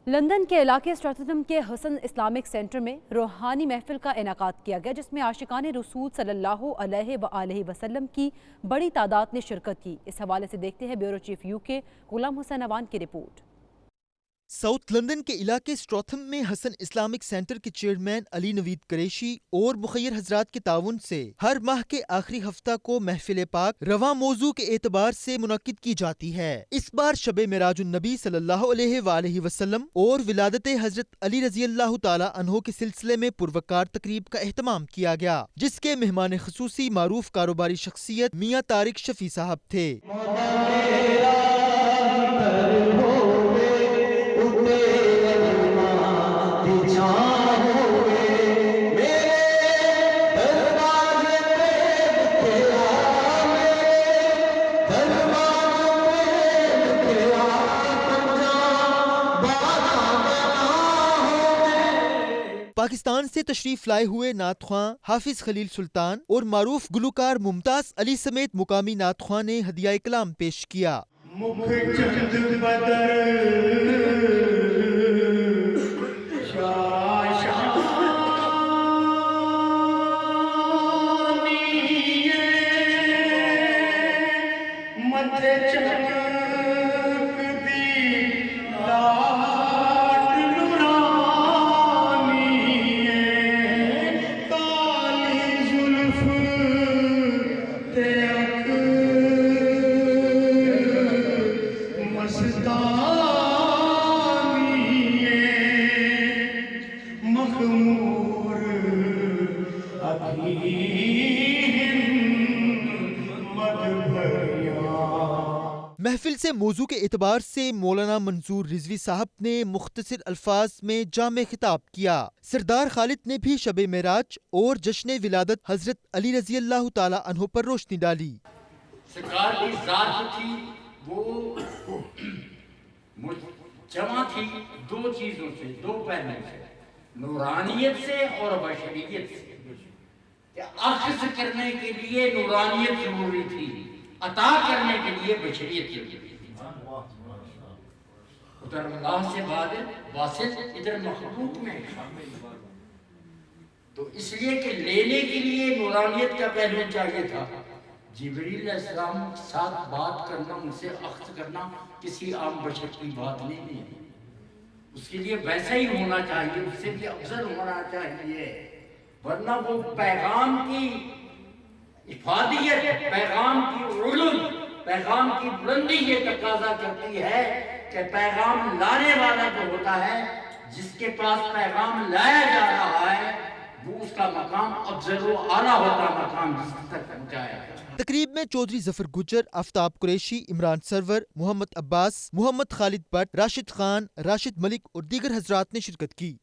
London کے علاقے اسٹریٹھم کے حسن اسلامک سینٹر میں روحانی محفل کا انعقاد کیا گیا، جس میں عاشقان رسول صلی اللہ علیہ وآلہ وسلم کی بڑی تعداد نے شرکت کی۔ اس حوالے سے دیکھتے ہیں بیورو چیف UK غلام حسین اوان کی رپورٹ۔ ساؤتھ لندن کے علاقے اسٹریٹھم میں حسن اسلامک سینٹر کے چیئرمین علی نوید قریشی اور مخیر حضرات کے تعاون سے ہر ماہ کے آخری ہفتہ کو محفل پاک رواں موضوع کے اعتبار سے منعقد کی جاتی ہے۔ اس بار شب معراج النبی صلی اللہ علیہ وآلہ وسلم اور ولادت حضرت علی رضی اللہ تعالی عنہ کے سلسلے میں پروقار تقریب کا اہتمام کیا گیا، جس کے مہمان خصوصی معروف کاروباری شخصیت میاں طارق شفیع صاحب تھے۔ پاکستان سے تشریف لائے ہوئے نعت خواں حافظ خلیل سلطان اور معروف گلوکار ممتاز علی سمیت مقامی نعت خواں نے ہدیہ کلام پیش کیا۔ محفل سے موضوع کے اعتبار سے مولانا منظور رضوی صاحب نے مختصر الفاظ میں جامع خطاب کیا۔ سردار خالد نے بھی شب معراج اور جشن ولادت حضرت علی رضی اللہ تعالی عنہ پر روشنی ڈالی۔ سرکار کی ذات تھی وہ جمع تھی دو چیزوں سے، دو پہلوؤں سے، نورانیت سے اور بشریت سے۔ اخذ کرنے کے لیے نورانیت ضروری تھی، عطا کرنے کے لیے بشریت ضروری تھی۔ ادھر اللہ سے واسط، ادھر مخلوق میں تو اس لیے کہ لینے کے لیے نورانیت کا پہلو چاہیے تھا۔ جبریل علیہ السلام کے ساتھ بات کرنا، ان سے اخذ کرنا کسی عام بشر کی بات نہیں ہے، اس کے لیے ویسا ہی ہونا چاہیے، اس سے بھی افضل ہونا چاہیے، ورنہ وہ پیغام کی افادیت، پیغام کی علم، پیغام کی بلندی یہ تقاضا کرتی ہے کہ پیغام لانے والا جو ہوتا ہے، جس کے پاس پیغام لایا جا رہا ہے، وہ اس کا مقام افضل و اعلیٰ ہوتا مقام جس تک پہنچایا ہے۔ تقریب میں چودھری ظفر گجر، آفتاب قریشی، عمران سرور، محمد عباس، محمد خالد بٹ، راشد خان، راشد ملک اور دیگر حضرات نے شرکت کی۔